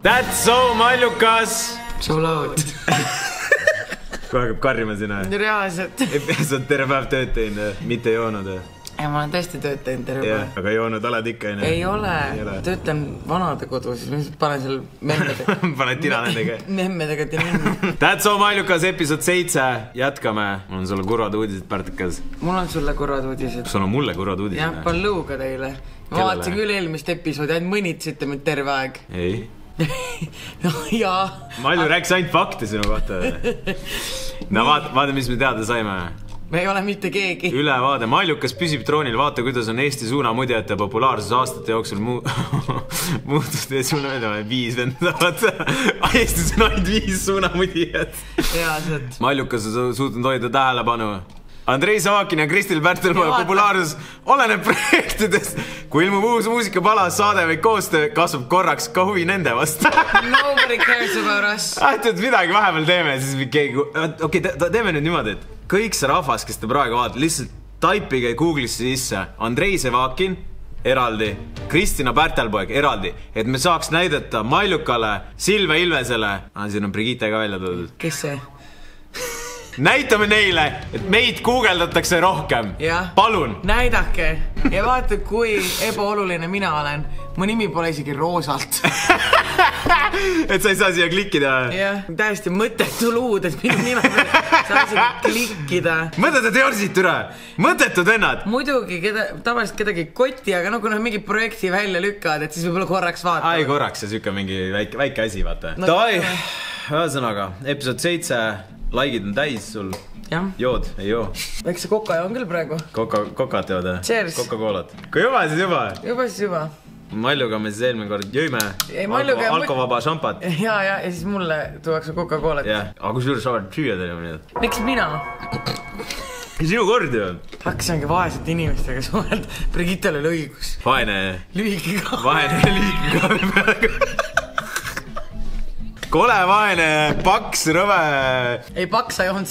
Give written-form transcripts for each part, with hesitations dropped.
That's so mallukas! So loud. Kohe hakkab karjima sinna. Reaalselt. Sa oled terve päev tööd teinud, mitte joonud. Ja ma olen tõesti tööd teinud terve päev. Aga joonud oled ikka. Ei ole. Töötan vanade kodus, siis panen seal memmedega. Paned tina nendega. Memmedega tina. That's so mallukas, episood 7. Jätkame. Mul on sulle kurvad uudised, Pärtikas. Mul on sulle kurvad uudised. Sul on mulle kurvad uudised. Jah, palluuga teile. Ma vaatasin küll eelmist episoodi, ainult mõnitsite mind terve aeg. Ei. Jaa. Malju rääkis ainult fakte sinu kohta. No vaata, mis me teada saime. Me ei ole mitte keegi. Ülevaade. Mallukas püsib troonil. Vaata, kuidas on Eesti suunamudjate populaarsus aastate jooksul muutunud. Suunamudjad on 5 vendavad. Eestis on ainult 5 suunamudjad. Reaalselt. Mallukas on suutnud hoida tähelepanu. Andrei Savakin ja Kristel Pärtelmaa populaarsus oleneb projektidest. Kui ilmub uus muusikapala, saade või koostöö, kasvab korraks ka huvi nende vastu. Nobody cares about us. Et midagi vahepeal teeme, siis keegi... Okei, teeme nüüd niimoodi, et kõik see rahvas, kes te praegu vaatad, lihtsalt taipige Google'isse sisse Andrei Savakin eraldi, Kristina Pärtelpoeg eraldi, et me saaks näidata Maljukale, Silve Ilvesele. Siin on Brigitte ka välja toodud. Kes see? Näitame neile, et meid guugeldatakse rohkem. Palun. Näidake. Ja vaata, kui ebaoluline mina olen. Mu nimi pole isegi Roosalt. Et sa ei saa siia klikkida. Jah, täiesti mõttetu luud, et minu nime saa isegi klikkida. Mõttetud jorsid üle. Mõttetud vennad. Muidugi, tavaliselt kedagi koti, aga kui nad mingi projekti välja lükkavad, et siis võib-olla korraks vaatama. Ai, korraks, ja sükke mingi väike asi, vaata. Davai, ühesõnaga, episood 7. Laikid on täis sul. Jood, ei joo. Eks see koka joon küll praegu. Kokat jood, jah? Cheers. Coca-Colat. Kui juba siis juba? Juba siis juba. Maljuga me siis eelmine kord jõime alkovaba šampat. Ja siis mulle tuuakse Coca-Colat. Aga kui suur sa oled süüa teile? Miks mina? Sinu kord ju. Hakkasingi vaesete inimestega suheld. Brigittele oli õigus. Vaene. Lühike ka. Vaene lühike ka. Kole vaene, paks, rõve. Ei, paks ei olnud.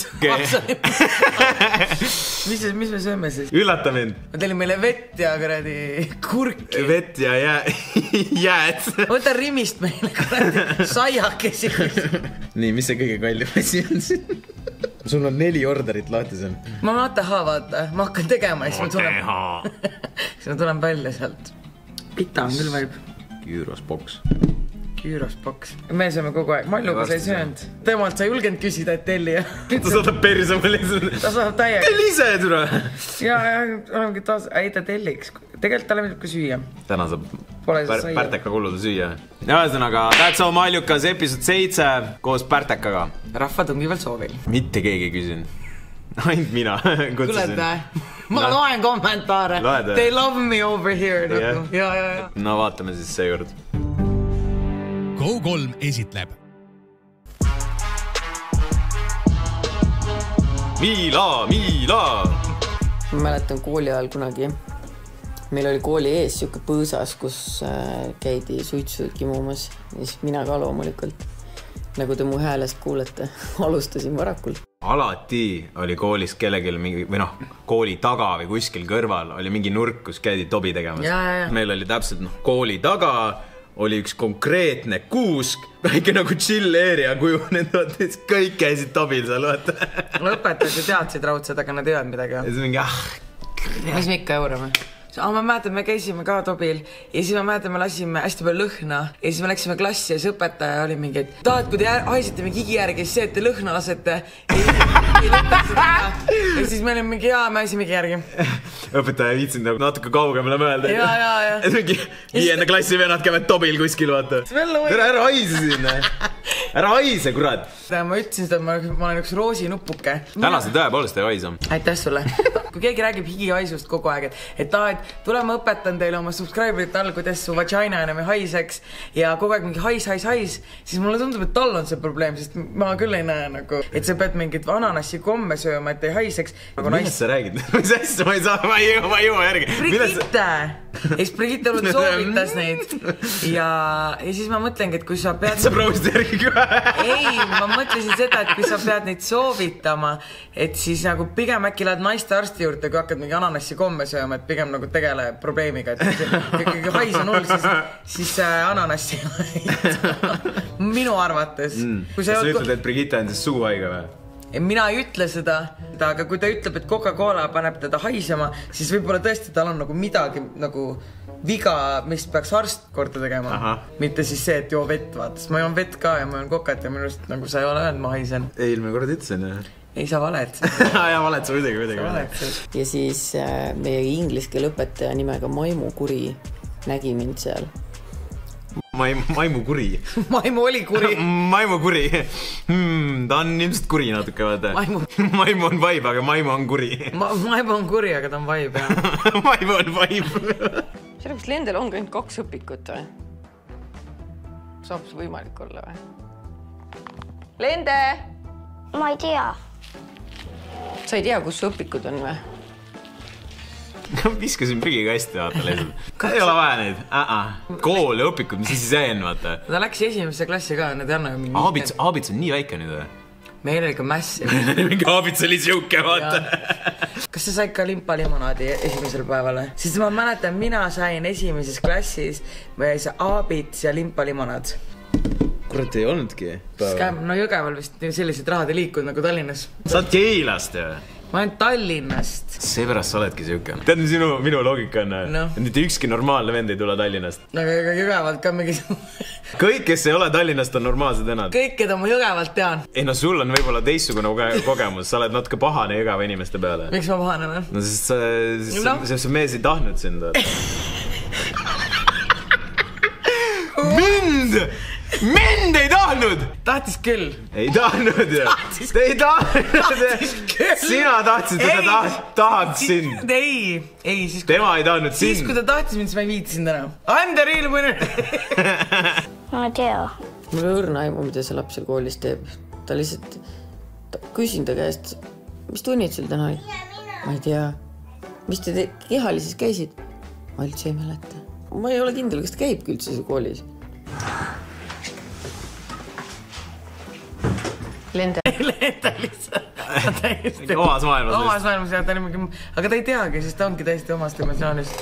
Mis me sööme siis? Üllata mind. Ma teelin meile vett ja kuradi kurki. Vett ja jääd. Võta rimist meile kuradi saiakesi. Nii, mis see kõige kallim asi on siin? Sul on 4 orderit lahti. Ma vaata. Ma hakkan tegema, siis ma tulen välja sealt. Pita on küll vaib. Küüros-boks. Küüros-boks. Me sööme kogu aeg. Maljuga sa ei söönud. Temalt sa julgenud küsida, et telli. Ta saadab perse ma lihtsalt. Ta saadab täiega. Telli ise, tule. Ja, olemegi taas. Ei, ta telliks. Tegelikult talle meeldib ka süüa. Täna saab Pärteka kulluda süüa. Ühesõnaga, That's so mallukas, episood 7 koos Pärtekaga. Rahva tungival soovil. Mitte keegi küsin. Ainult mina kutsusin. Ma loen kommentaare. They love me over here. Ja. No vaatame siis seekord. Go3 esitleb Miila! Ma mäletan kooli ajal kunagi. Meil oli kooli ees siuke põõsas, kus käidi suitsu kimumas. Ja siis mina ka loomulikult. Nagu te mu häälest kuulete, alustasin varakult. Alati oli koolis kellegil mingi, või kooli taga või kuskil kõrval oli mingi nurk, kus käidi tobi tegemas. Meil oli täpselt kooli taga oli üks konkreetne kuusk, väike nagu chill area kujunenud, kõik käisid tobil seal, vaata. Õpetajad ju teadsid raudselt, aga nad ei olnud midagi. Ja siis mingi, mis me ikka eurame? Ma mäletan, me käisime ka tobil ja siis ma mäletan, me lasime hästi palju lõhna ja siis me läksime klassi ja siis õpetaja oli mingi, et tahad, kui te haisite mingi higi järgi, siis see, et te lõhna lasete ei lõpeta seda. Ja siis me olime mingi, me haisimegi järgi. Õpetaja viitsin natuke kaugemale mõelda. Ja. Et mingi 5. klassi vennad käivad tobil kuskil, vaata. Ära haise sinna. Ära haise, kurat. Ma ütlesin seda, et ma olen üks roosinupuke. Täna see tõepoolest ei haisa. Aitäh sulle. Kui keegi räägib higihaisust kogu aeg, et tule ma õpetan teile oma subscriberite all, kuidas su vagina enam ei haiseks ja kogu aeg mingi hais, siis mulle tundub, et tal on see probleem, sest ma küll ei näe nagu, et sa pead mingit ananassi komme sööma, et ei haiseks. Millest sa räägid? Mis asja, ma ei jõua järgi. Brigitte! Ja siis Brigitte olnud soovitas neid ja siis ma mõtlengi, et kui sa pead... Sa proovisid järgi ka? Ei, ma mõtlesin seda, et kui sa pead neid soovitama, et siis nagu pigem äkki lähed naiste arsti juurde, kui hakkad mingi ananassi komme sööma, et pigem nagu tegele probleemiga, et ikkagi hais on hull, siis ananassi minu arvates. Sa ütled, et Brigitte on siis suuhaiga või? Mina ei ütle seda, aga kui ta ütleb, et Coca-Cola paneb teda haisema, siis võib-olla tõesti tal on nagu midagi nagu viga, mis peaks arst korda tegema. Aha. Mitte siis see, et joo vett, vaatas. Ma joon vett ka ja ma joon kokat ja minust nagu sa ei ole öelnud, ma haisen. Eelmine kord ütlesin, jah? Ei, sa valed. Ja valed sa midagi. Ja siis meie ingliskeele õpetaja nimega Maimu Kuri nägi mind seal. Maimu Kuri. Maimu oli kuri. Maimu Kuri. Ta on ilmselt kuri natuke, vaata. Maimu on vaib, aga Maimu on kuri. Maimu on kuri, aga ta on vaib, jah. Maimu on vaib. Sellepärast Lendel on ainult 2 õpikut, või? Saab see võimalik olla, või? Lende! Ma ei tea. Sa ei tea, kus õpikud on, või? Viskasin prigikasti, vaata lihtsalt. Ei ole vaja neid. Kool ja õpikud, mis siis jäin, vaata. Ta läks esimesse klassi ka, need ei anna ju mingi... Aabits on nii väike nüüd, või? Meil oli ka mässi. Mingi Aabits oli siuke, vaata. Kas sa said ka limpa-limonaadi esimesel päevale? Siis ma mäletan, mina sain esimeses klassis Aabits ja limpa-limonaad. Kurat ei olnudki. No Jõgeval vist sellised rahad ei liikunud nagu Tallinnas. Sa oled Keilast, jah? Ma olen Tallinnast. Seepärast sa oledki siuke. Tead, minu loogika on, et ükski normaalne vend ei tule Tallinnast. Aga Jõgevalt ka mingi... Kõik, kes ei ole Tallinnast, on normaalsed ennad. Kõik, keda ma Jõgevalt tean. Ei, no sul on võib-olla teistsugune kogemus. Sa oled natuke pahane Jõgeva inimeste peale. Miks ma pahane olen? No sest see mees ei tahtnud sind. Mind ei tahtnud! Tahtis küll. Ei tahtnud ju. Ei tahtnud. Sina tahtsid, et ta tahaks sind. Ei, siis... Tema ei tahtnud sind. Siis, kui ta tahtis mind, siis ma ei viitsin täna. I'm the real winner. Ma ei tea. Mul on õrna aimu, mida see laps seal koolis teeb. Ta lihtsalt... Küsin ta käest, mis tunnid sul täna oli? Ma ei tea. Mis te kehalises käisid? Ma üldse ei mäleta. Ma ei ole kindel, kas ta käibki üldse seal koolis. Lende lihtsalt. Omas maailmas. Omas maailmas, jah, ta oli mingi... Aga ta ei teagi, siis ta ongi täiesti omast emotsioonis.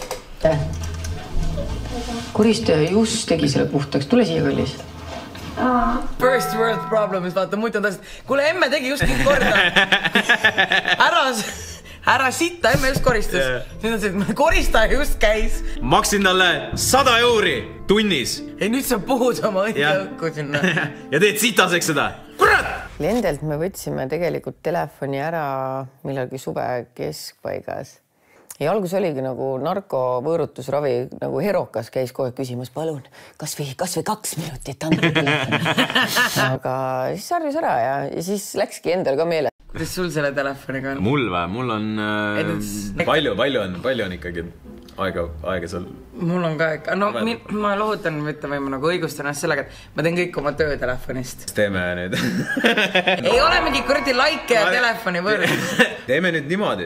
Koristaja just tegi selle puhtaks. Tule siia, kallis. First world problems, vaata, muidu on täiesti... Kuule, emme tegi just kõik korda. Ära sitta, emme just koristas. Koristaja just käis. Maksin talle 100 € tunnis. Ei, nüüd sa puhud oma õnneõhku sinna. Ja teed sitaseks seda. Kurat! Lendelt me võtsime tegelikult telefoni ära millalgi suve keskpaigas. Ja algus oligi nagu narkovõõrutusravi, nagu Herokas käis kohe küsimas, palun, kas või 2 minutit anda telefoni. Aga siis sarjus ära ja siis läkski endal ka meele. Kuidas sul selle telefoniga on? Mul või? Mul on palju on ikkagi aega seal. Mul on ka ikka. No ma lohutan mitte või ma nagu õigustan ennast sellega, et ma teen kõik oma töötelefonist. Teeme nüüd. Ei ole mingi kuradi laike ja telefoni võrdus. Teeme nüüd niimoodi.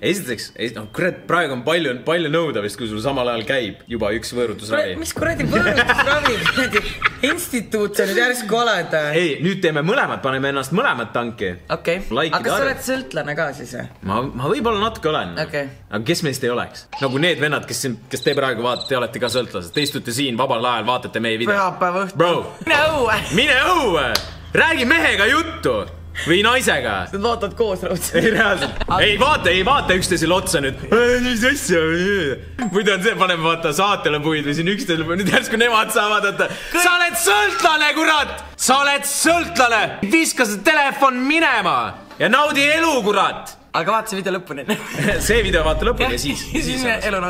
Esiteks, kurat, praegu on palju nõuda vist, kui sul samal ajal käib juba üks võõrutusravi. Mis kuradi võõrutusravi? Instituut sa nüüd järsku oled. Ei, nüüd teeme mõlemad, paneme ennast mõlemad tanki. Okei. Aga sa oled sõltlane ka siis? Ma võib-olla natuke olen. Aga kes meist ei oleks? Nagu need vennad, kes te praegu vaatate, te olete ka sõltlased. Te istute siin vabal ajal, vaatate meie video. Pühapäeva õhtu. Bro, mine õue! Räägi mehega juttu! Või naisega. Sa vaatad koos raudselt. Ei, reaalselt. Ei vaata üksteisel otsa nüüd. Mis asja? Muidu on see, paneme vaata saatele puid või siin üksteisel puid. Nüüd järsku nemad saavad, et sa oled sõltlane, kurat! Sa oled sõltlane! Viska see telefon minema ja naudi elu, kurat! Aga vaata see video lõpuni. See video vaata lõpuni ja siis.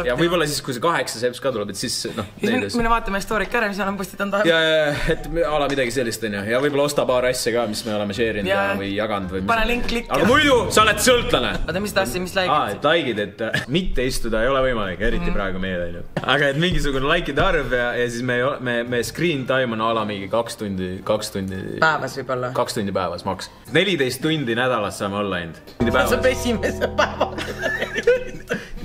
Ja võib-olla siis, kui see 8 seps ka tuleb, et siis mine vaatame story't ka ära, mis olen postitan taha. Ja et ala midagi sellist on ju. Ja võib-olla osta paar asja ka, mis me oleme share'inud või jaganud. Pane link klikki. Aga muidu, sa oled sõltlane. Oota, mis tahtsid, mis like'id? Et like'id, et mitte istuda ei ole võimalik, eriti praegu meile. Aga et mingisugune like'ide arv ja siis me screen time on ala mingi 2 tundi. Päevas võib-olla. 2 tundi päevas maks. 14 tundi nädalas saame olla ainult. Sa esimese päeva.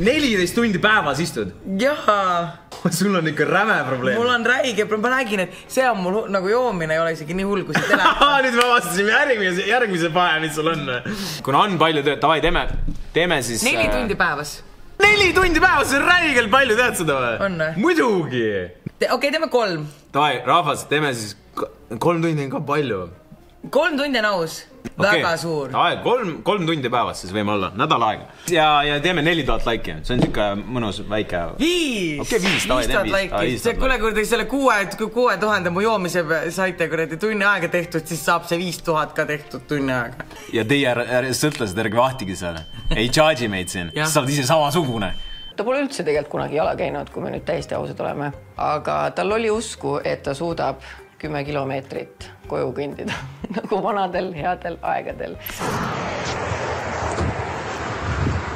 14 tundi päevas istud? Jaa. Sul on ikka räme probleem. Mul on räige, ma räägin, et see on mul nagu joomine, ei ole isegi nii hull, kui see telefon. Nüüd me vastasime järgmise pae, mis sul on. Kuna on palju tööd, tavai, teeme siis... 4 tundi päevas. 4 tundi päevas, see on räigelt palju, tead seda või? On või? Muidugi. Okei, teeme 3. Tavai, rahvas, teeme siis 3 tundi on ka palju. 3 tundi on aus. Väga suur. 3 tundi päevas siis võime olla, nädal aega. Ja teeme 4000 laiki, see on siuke mõnus väike... 5! Okei, 5000 laiki. Kuule, kui te selle 6000 mu joomise saite kuradi tunni aega tehtud, siis saab see 5000 ka tehtud tunni aega. Ja teie sõtlased ärge vahtigi seal. Ei charge meid siin, sa oled ise samasugune. Ta pole üldse tegelikult kunagi jala käinud, kui me nüüd täiesti ausad oleme. Aga tal oli usku, et ta suudab 10 kilomeetrit koju kõndida, nagu vanadel headel aegadel.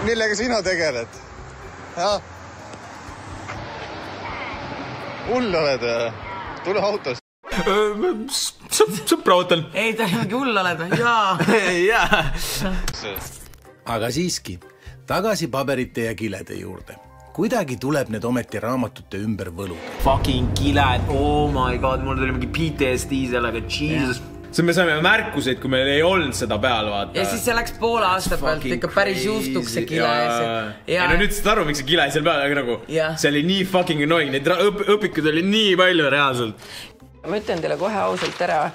Millega sina tegeled? Hull oled, tule autost. Sõpra ootan. Ei, ta ei mingi hull oled või? Jaa. Aga siiski, tagasi paberite ja kilede juurde. Kuidagi tuleb need ometi raamatute ümber võluda. Fucking kiled, oh my god, mul tuli mingi PTSD sellega, Jesus. See me saime märkuseid, kui meil ei olnud seda peal, vaata. Ja siis see läks poole aasta pealt ikka päris juustuks see kile. Ja no nüüd saad aru, miks see kile seal peal, aga nagu see oli nii fucking annoying, neid õpikud oli nii palju reaalselt. Ma ütlen teile kohe ausalt ära,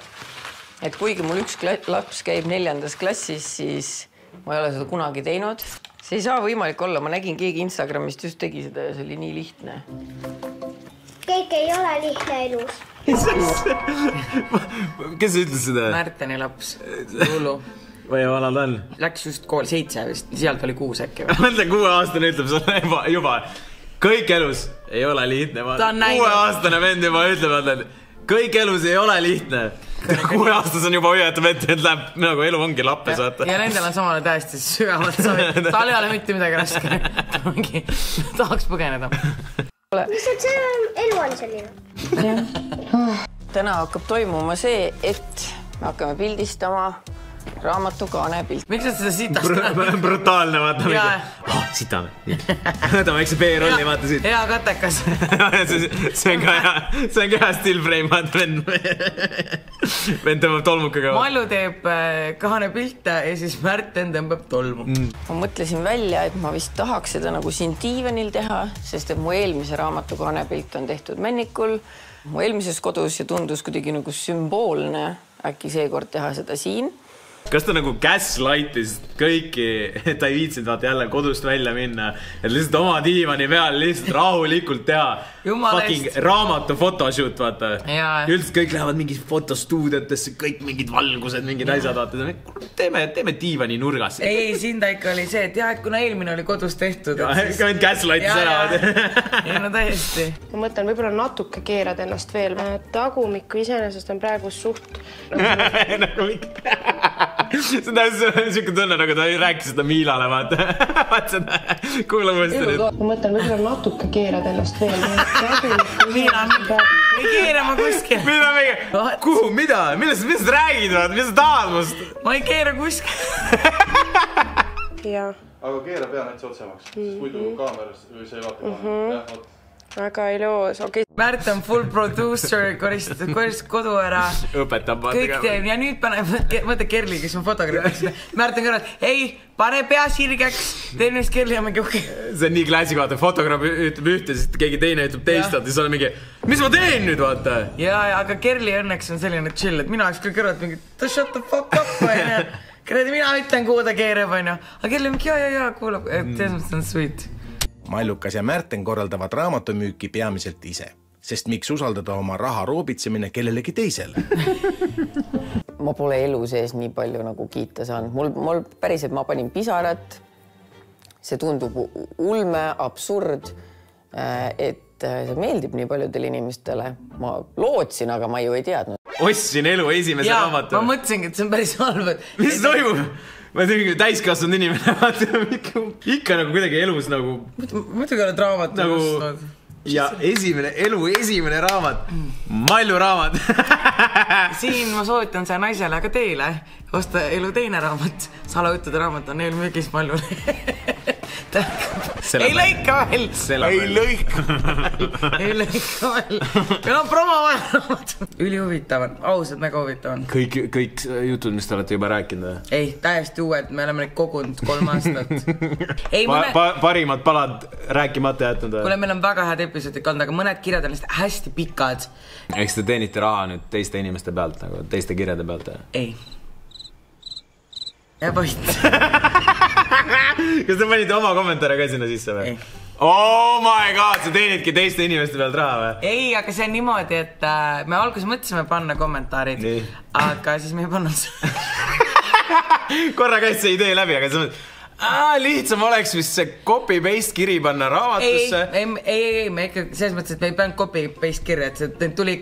et kuigi mul üks laps käib 4. klassis, siis ma ei ole seda kunagi teinud. See ei saa võimalik olla, ma nägin keegi Instagramist just tegi seda ja see oli nii lihtne. Kõik ei ole lihtne elus. Kes ütles seda? Märteni laps, hullu. Või vana ta on? Läks just kool 7 vist, sealt oli 6 äkki. Mõtle 6-aastane ütleb sulle juba. Kõik elus ei ole lihtne. 6-aastane vend juba ütleb, et kõik elus ei ole lihtne. 6-aastas on juba hoiatab ette, et läheb nagu elu ongi lappe saata. Ja nendel on samale täiesti sügavalt savi. Tal ei ole mitte midagi raske. Tahaks põgeneda. Lihtsalt see elu on selline. Täna hakkab toimuma see, et me hakkame pildistama raamatukaane pilt. Miks sa seda sitast? Brutaalne, vaata. Sitame. Võtame väikse B-rolli, vaata siit. Hea katekas. See on ka hea still frame, vaata vend tõmbab tolmukaga. Mallu teeb kaane pilte ja siis Märten tõmbab tolmu. Ma mõtlesin välja, et ma vist tahaks seda nagu siin diivanil teha, sest et mu eelmise raamatukaane pilt on tehtud Männikul. Mu eelmises kodus ja tundus kuidagi nagu sümboolne äkki seekord teha seda siin. Kas ta nagu gaslightis kõiki, et ta ei viitsinud vaata jälle kodust välja minna, et lihtsalt oma diivani peal lihtsalt rahulikult teha fucking raamatu photoshoot, vaata. Üldiselt kõik lähevad mingi fotostuudiotesse, kõik mingid valgused, mingid asjad, vaata. Teeme diivani nurgas. Ei, siin ta ikka oli see, et jah, et kuna eelmine oli kodus tehtud. Ka end gaslightis ära. Ei, no täiesti. Ma mõtlen, võib-olla natuke keerad ennast veel. Tagumikku iseenesest on praegu suht. Nagu ikka. See on täiesti siuke tunne, nagu ta rääkis seda Miilale, vaata. Vaat seda, kuula mõista nüüd. Ma mõtlen, võib-olla natuke keerad ennast veel. Miila, ei keera ma kuskil. Kuhu, mida? Millest sa räägid, vaata? Mis sa tahad must? Ma ei keera kuskil. Jaa. Aga keera pea näitsi otsemaks, sest muidu kaameras see ei vaata kaamera. Väga iloos, okei. Märt on full producer, koristab kodu ära. Õpetab. Kõik teeb ja nüüd mõtle Kerli, kes on fotograaf. Märt on kõrval, ei, pane pea sirgeks, teen neist Kerli ja mingi okei. See on nii klassik, vaata, fotograaf ütleb ühte, siis keegi teine ütleb teist, ja siis on mingi, mis ma teen nüüd, vaata? Ja, aga Kerli õnneks on selline chill, et mina oleks küll kõrvalt mingi, shut the fuck up, vaine. Kredi, mina ütlen, kuhu ta keerab, vaine. Aga Kerli mingi, ja, kuulab, et teesmast on sweet. Mallukas ja Märten korraldavad raamatumüüki peamiselt ise, sest miks usaldada oma raha roobitsemine kellelegi teisele? Ma pole elu sees nii palju nagu kiita saanud. Mul päriselt ma panin pisarat. See tundub ulme, absurd, et see meeldib nii paljudele inimestele. Ma lootsin, aga ma ju ei teadnud. Ostsin elu esimese raamatu. Ma mõtlesingi, et see on päris halb. Mis toimub? Ma tegin täiskasvanud inimene, ikka nagu kuidagi elus nagu... Muidugi oled raamat nagu, ja esimene raamat, Mallu raamat. Siin ma soovitan see naisele, aga teile osta elu teine raamat. Salajutude raamat on eelmüügis Mallule. ei lõika veel. Ei lõika veel. Meil on promo vaja. Ülihuvitav on, ausalt väga huvitav on. Kõik jutud, mis te olete juba rääkinud? Ei, täiesti uued, me oleme neid kogunud 3 aastat. Parimad palad rääkimata jätnud? Kuule, meil on väga head episoodid olnud, aga mõned kirjad on hästi pikad. Eks te teenite raha nüüd teiste inimeste pealt, nagu teiste kirjade pealt? Ei. Ja poist. Kas te panite oma kommentaare ka sinna sisse või? Ei. Oh my god, sa teenidki teiste inimeste pealt raha või? Ei, aga see on niimoodi, et me alguses mõtlesime panna kommentaarid, aga siis me ei pannud. Korra käis see idee läbi, aga sa mõtled, lihtsam oleks vist see copy-paste kiri panna raamatusse. Ei, me ikka selles mõttes, et me ei pannud copy-paste kirja, et see tuli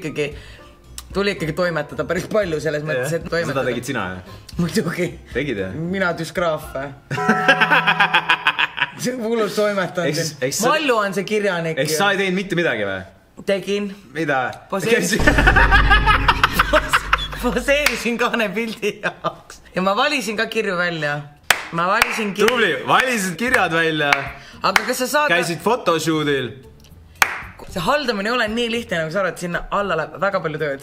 ikkagi toimetada päris palju selles mõttes, et toimetada. Seda tegid sina, jah? Muidugi. Tegid, jah? Mina düsgraaf. See hullus toimetanud. Mallu on see kirjanik. Eks sa ei teinud mitte midagi või? Tegin. Mida? Poseerisin kaane pildi jaoks. Ja ma valisin ka kirju välja. Tubli, valisid kirjad välja. Aga kas sa saad... Käisid photoshoodil. See haldamine ei ole nii lihtne, nagu sa arvad, sinna alla läheb väga palju tööd.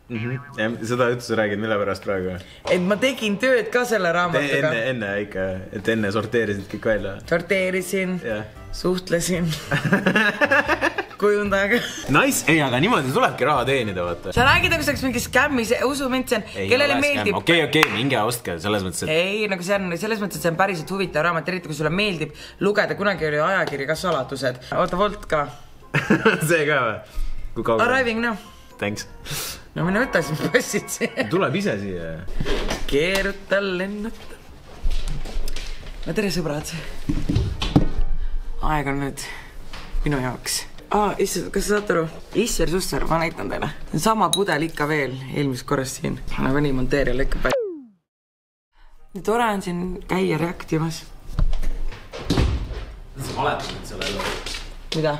Seda ütles sa räägid, mille pärast praegu? Et ma tegin tööd ka selle raamatuga. Enne ikka, et enne sorteerisid kõik välja. Sorteerisin, suhtlesin kujundajaga. Nice, ei, aga niimoodi tulebki raha teenida, vaata. Sa räägid, nagu see oleks mingi skämmi, usu mind, see on, kellele meeldib. Okei, minge ostke, selles mõttes, et... Ei, nagu see on, selles mõttes, et see on päriselt huvitav raamat, eriti kui sulle meeldib lugeda, kunagi oli ajakiri ka saladused. Oota, Volt ka. See ka või? Kui kaugel? Arriving now. Thanks. No mine võta siis passid siia. Tuleb ise siia. Keeruta, lennuta. No tere, sõbrad. Aeg on nüüd minu jaoks. Issand, kas sa saad aru? Isser Susser, ma näitan teile. See on sama pudel ikka veel eelmisest korrast siin. Nagu nii monteerijal ikka päris. Nii tore on siin käia reaktimas. Sa valetad sellele. Mida?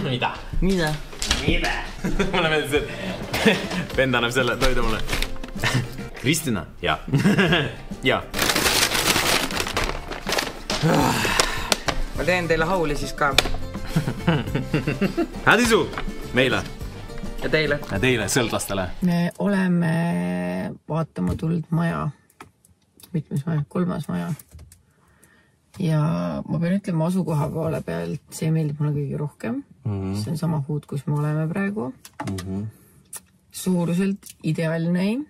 Mida? Mida? Mida? Mulle meeldis, et vend annab selle, toida mulle. Kristina? Jaa. Jaa. Ma teen teile hauli siis ka. Hädisu! Meile. Ja teile. Ja teile, sõldlastele. Me oleme vaatama tulnud maja. Mitmes maja? 3. maja. Ja ma pean ütlema asukoha poole pealt, see meeldib mulle kõige rohkem. See on sama huud, kus me oleme praegu. Suuruselt ideaalne.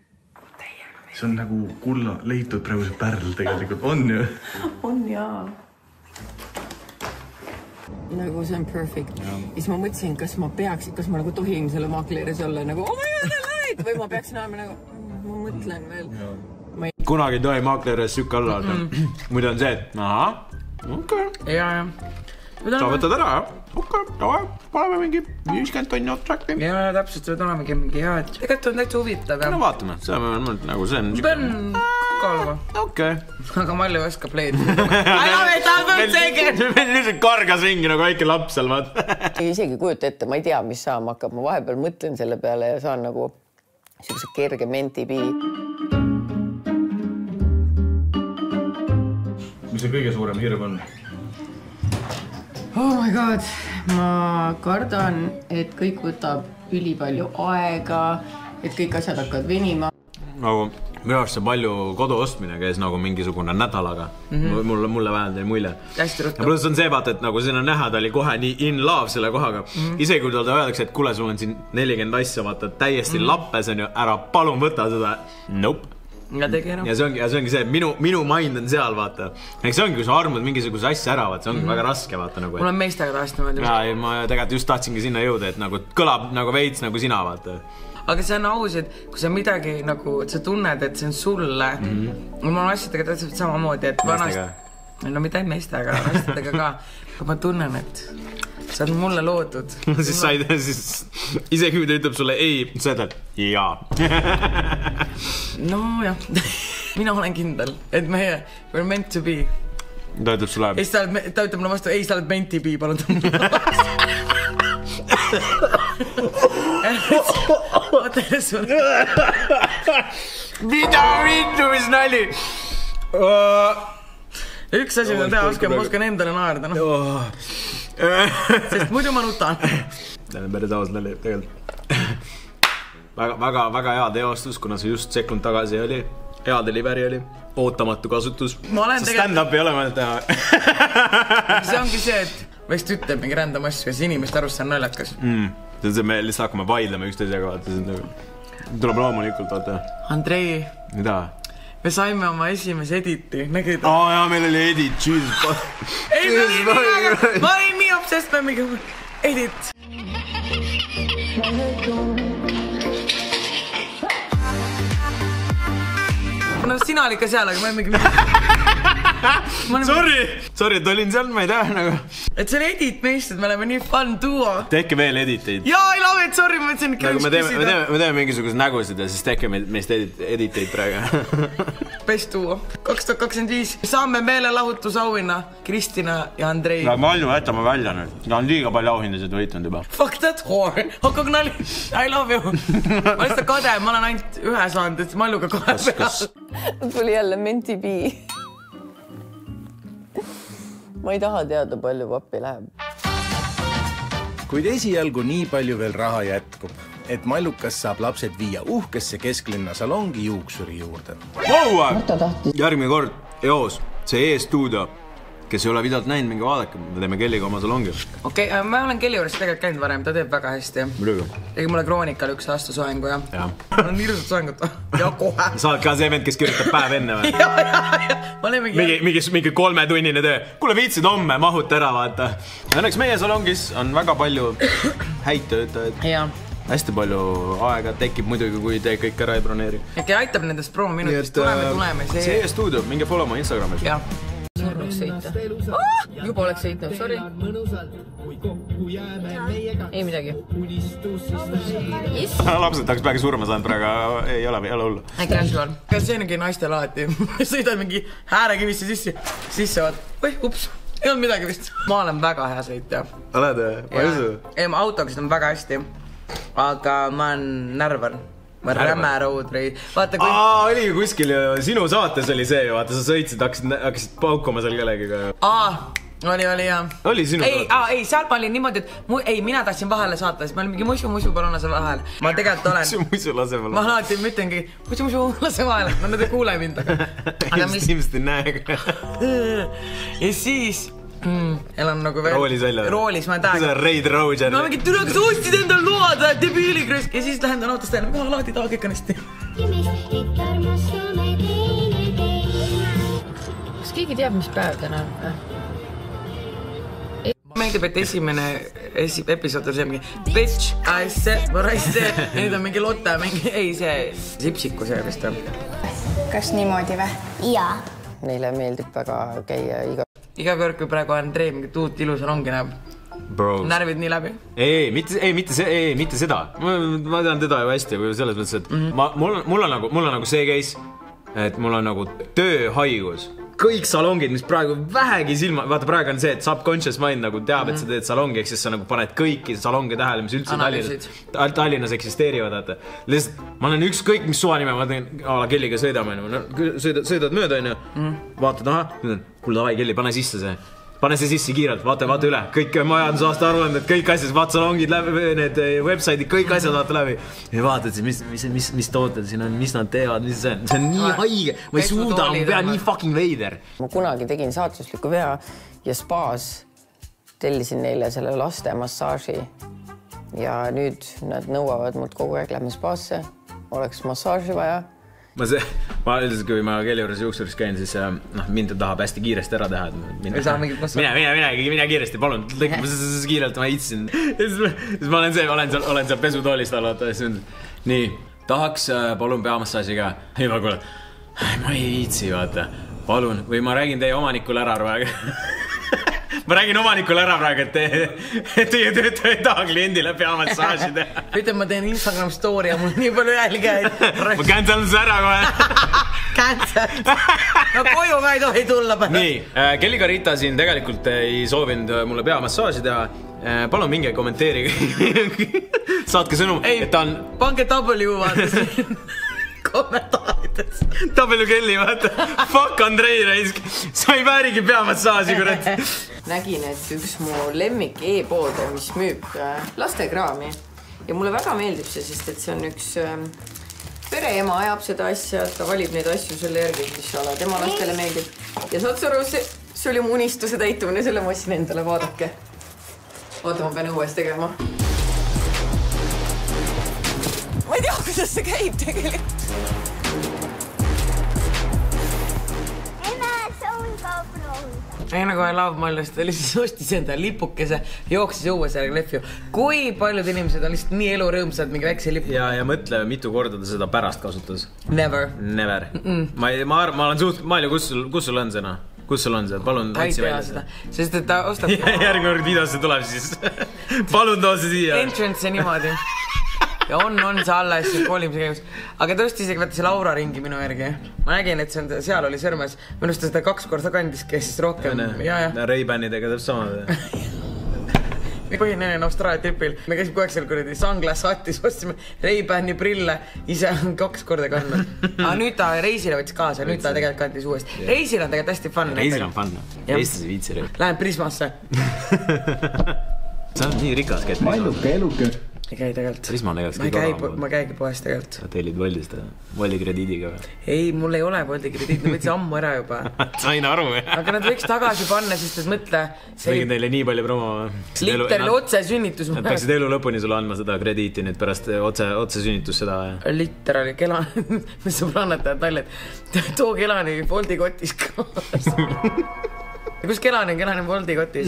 See on nagu kulla leitud praegu see pärl tegelikult. On ju? On jaa. Nagu see on perfect. Ja siis ma mõtlesin, kas ma nagu tohin selle maakleris olla nagu, oh my god, I like! Või ma peaksin olema nagu, ma mõtlen veel. Kunagi ei tohi maakleris sükka alla. Muidu on see, et aha, okei. Ja. Sa võtad ära, okei, paneme mingi 50 tonni otrakti. Ja, täpselt, see olemegi mingi hea, et tegelikult on täitsa huvitav. No vaatame, see on nagu see on... Pean kaaluma. Okei. Aga Malli oskab leida. Meil lihtsalt kargas ringi nagu väike laps seal, vaat. Isegi kujuta ette, ma ei tea, mis saama hakkab. Ma vahepeal mõtlen selle peale ja saan nagu sellise kerge mentibii. Mis see kõige suurem hirm on? Oh my god, ma kardan, et kõik võtab ülipalju aega, et kõik asjad hakkavad venima. Nagu minu arust see palju kodu ostmine käis nagu mingisugune nädalaga. Mulle vähemalt ei mulje. Hästi ruttu. Ja pluss on see vaata, et nagu siin on näha, ta oli kohe nii in love selle kohaga. Isegi kui ta öeldakse, et kuule, sul on siin 40 asja, vaata, täiesti lappes on ju, ära palun võta seda. Nope. Ja tegi enam. Ja see ongi see, minu mind on seal, vaata. Eks see ongi, kui sa armud mingisuguse asja ära, vaata, see ongi väga raske, vaata nagu. Mul on meistega tahast niimoodi. Ja ma tegelikult just tahtsingi sinna jõuda, et nagu kõlab nagu veits nagu sina, vaata. Aga see on aus, et kui sa midagi nagu, et sa tunned, et see on sulle. Mul on asjadega täpselt samamoodi, et vanast... No mitte meistega, asjadega ka. Aga ma tunnen, et sa oled mulle loodud. Siis sa ei tea, siis isegi kui ta ütleb sulle ei, sa ütled jaa. No jah, mina olen kindel, et we're meant to be. Ta ütleb sulle... Ta ütleb mulle vastu, ei, sa oled meant to be, palun ta mulle vastu. Ootele sulle. Mida vindu, mis nali? Üks asi, mida teha oskan, ma oskan endale naerda, noh. Sest muidu ma nutan. Täna päris aus nali, tegelikult. Väga hea teostus, kuna see just sekund tagasi oli. Hea delivery oli. Ootamatu kasutus. Stand-up ei ole mõelda teha. See ongi see, et võist ütleb mingi rändam asju ja siis inimest arust see on naljakas. See me lihtsalt hakkame vaidlema üksteisega. Tuleb loomulikult, vaata. Andrei. Mida? Me saime oma esimese editi. Jaa, meil oli edit. Jesus. Ei, ma olin nii obsessed me mingi edit. No sina olid ka seal, aga ma olin mingi... Sorry, et olin seal, ma ei tea nagu. Et see oli edit meist, et me oleme nii fun duo. Tehke veel editeid. Jaa, I love it, sorry, ma mõtlesin, et me teeme mingisugused nägusid ja siis tehke meist editeid praegu. Best duo. 2025 saame meelelahutusauhinna Kristina ja Andrei. Malju jätame välja nüüd. Ta on liiga palju auhindasid võitnud juba. Fuck that whore. Hakkag nali. I love you. Ma lihtsalt kade, ma olen ainult ühe saanud, et Maljuga kohe peal. Tuli jälle mentibi. Ma ei taha teada, palju pappi läheb. Kuid esialgu nii palju veel raha jätkub, et Mallukas saab lapsed viia uhkesse kesklinna salongi juuksuri juurde. Järgmine kord, eos, see E-stuudio, kes ei ole videot näinud, mingi vaadake, me teeme Kelliga oma salongi. Okei, ma olen Kelli juures tegelikult käinud varem, ta teeb väga hästi. Muidugi. Tegi mulle Kroonikal üks aasta soengu ja. Mul on ilusad soengut. Ja kohe. Sa oled ka see vend, kes kirjutab päev enne või? Ja. Ma olen mingi 3-tunnine töö. Kuule, viitsid homme, mahut ära, vaata. Õnneks meie salongis on väga palju häid töötajaid. Ja. Hästi palju aega tekib muidugi, kui te kõik ära ei broneeri. Äkki aitab nendest promominutist, tuleme. See E-stuudio, minge follow ma Instagramis. Ja. Surnuks sõita. Juba oleks sõitnud, sorry. Ei midagi. Lapsed tahaks peagi surma saanud praegu, ei ole hullu. Casual. Kas see ongi naistel alati? Sõidad mingi häärekivisse sisse vaat. Või, ups, ei olnud midagi vist. Ma olen väga hea sõitja. Oled, ma ei usu. Ei, ma autoga seda on väga hästi. Aga ma olen närvar. Ma rämme road raid. Vaata kui... oli kuskil sinu saates oli see, vaata sa sõitsid, hakkasid paukuma seal kellegiga. Oli jah. Oli sinu saates? Ei, sealt ma olin niimoodi, et mina tahtsin vahele saata, siis ma olin mingi musu palun lase vahele. Ma tegelikult olen... Musu lase vahele. Ma alati mõtlengi, musu lase vahele, no nad ei kuule mind. Ilmselt ei näe. Ja siis... elan nagu veel roolis, ma ei taha. See on Raid Roger. Ma mingi türa, kas ostid endal load, debiilikresk. Ja siis lähen autost teile, laadi taha kõik õnnesti. Kas keegi teab, mis päev täna on? Meeldib, et esimene episood on see mingi bitch, I said what I said. Ja nüüd on mingi Lotte, ei see Sipsiku see vist on. Kas niimoodi või? Jaa. Neile meeldib väga käia iga kord, kui praegu Andrei mingit uut ilusa rongi näeb. Närvid nii läbi? Ei, mitte seda. Ma tean teda ju hästi, selles mõttes, et mul on nagu see case, et mul on nagu tööhaigus. Kõik salongid, mis praegu vähegi silma... Vaata, praegu on see, et subconscious mind nagu teab, et sa teed salongi, ehk siis sa nagu paned kõiki salongi tähele, mis üldse Tallinnas eksisteerivad. Lihtsalt, ma olen ükskõik, mis suvanime, ma teen Kelliga sõidame. Sõidad mööda, vaatad, kuule, davai, Kelli, pane sisse see. Pane see sisse kiirelt, vaata üle. Kõik majandusaasta aruanded, kõik asjad, vaata salongid läbi, need websaidid, kõik asjad vaata läbi. Ja vaatad, mis tooted siin on, mis nad teevad, mis see on. See on nii haige, ma ei suuda, ma pean nii fucking veider. Ma kunagi tegin saatusliku vea ja spaas tellisin neile selle laste massaaži. Ja nüüd nad nõuavad mult kogu aeg lähme spaasse, oleks massaaži vaja. Ma üldiselt, kui ma Kelli juures juuksuris käin, siis mind tahab hästi kiiresti ära teha. Mine kiiresti, palun. Kiirelt ma hitsin. Siis ma olen seal pesutoolist alata. Nii, tahaks palun peamassaaži ka. Ei, ma kuule, ma ei hitsi, vaata. Palun, või ma räägin teie omanikule ära praegu. Ma räägin omanikule ära praegu, et teie töötaja ei taha kliendile peamassaaži teha. Ütleb, ma teen Instagram story ja mul nii palju jälgijaid. Ma canceldan see ära kohe. Cancel. No koju ka ei tohi tulla. Nii, Kelliga Rita siin tegelikult ei soovinud mulle peamassaaži teha. Palun minge kommenteeri. Saatke sõnum, et ta on... Pange W vaata siin kommentaarid. W Kelly, vaata. Fuck Andrei raisk. Sa ei väärigi peamassaaži, kurat. Nägin, et üks mu lemmik e-poode, mis müüb lastekraami. Ja mulle väga meeldib see, sest et see on üks pereema ajab seda asja, ta valib neid asju selle järgi, mis tema lastele meeldib. Ja saad aru, see oli mu unistuse täitumine, selle ma ostsin endale, vaadake. Oota, ma pean õues tegema. Ma ei tea, kuidas see käib tegelikult. Ema, see on ka proov. Ei nagu I love Maljust, ta lihtsalt ostis enda lipukese, jooksis õues ja lehvi. Kui paljud inimesed on lihtsalt nii elurõõmsad mingi väikse lipu. Ja mõtle, mitu korda ta seda pärast kasutas. Never. Ma olen suht... Malju, kus sul on see? Kus sul on see? Palun otsi välja seda. Sest et ta ostab... Järgmine kord videosse tuleb siis. Palun too see siia. Entrance niimoodi. Ja on see alles koolimise käigus. Aga ta ostis isegi võtta see Laura ringi minu järgi. Ma nägin, et seal oli sõrmes. Minust ta seda 2 korda kandis, kes siis rohkem. Ray-Bannidega teeb sama. Põhinen Austraalia tripil. Me käisime kogu aeg seal kuradi Sunglass Hatis, ostsime Ray-Banni prille. Ise on 2 korda kandnud. Aga nüüd ta reisile võttis kaasa. Nüüd ta tegelikult kandis uuest. Reisil on tegelikult hästi fun. Reisil on fun. Eestis viitsi reil. Lähen Prismasse. Sa oled nii rikas, käid Malluke eluke. Ei käi tegelikult. Prisma on tegelikult ma käigi poest tegelikult. Sa tellid Woldist Woldi krediidiga või? Ei, mul ei ole Woldi krediid, nad võttis ammu ära juba. Sain aru, jah? Aga nad võiks tagasi panna, sest et mõtle... Tegid neile nii palju promo. Literali otse sünnitus. Nad peaksid elu lõpuni sulle andma seda krediiti nüüd pärast otse sünnitus seda. Literali Kelani, mis sõbrannad tead naljad. Too Kelani Woldi kotis kaasa. Kus Kelani Woldi kotis?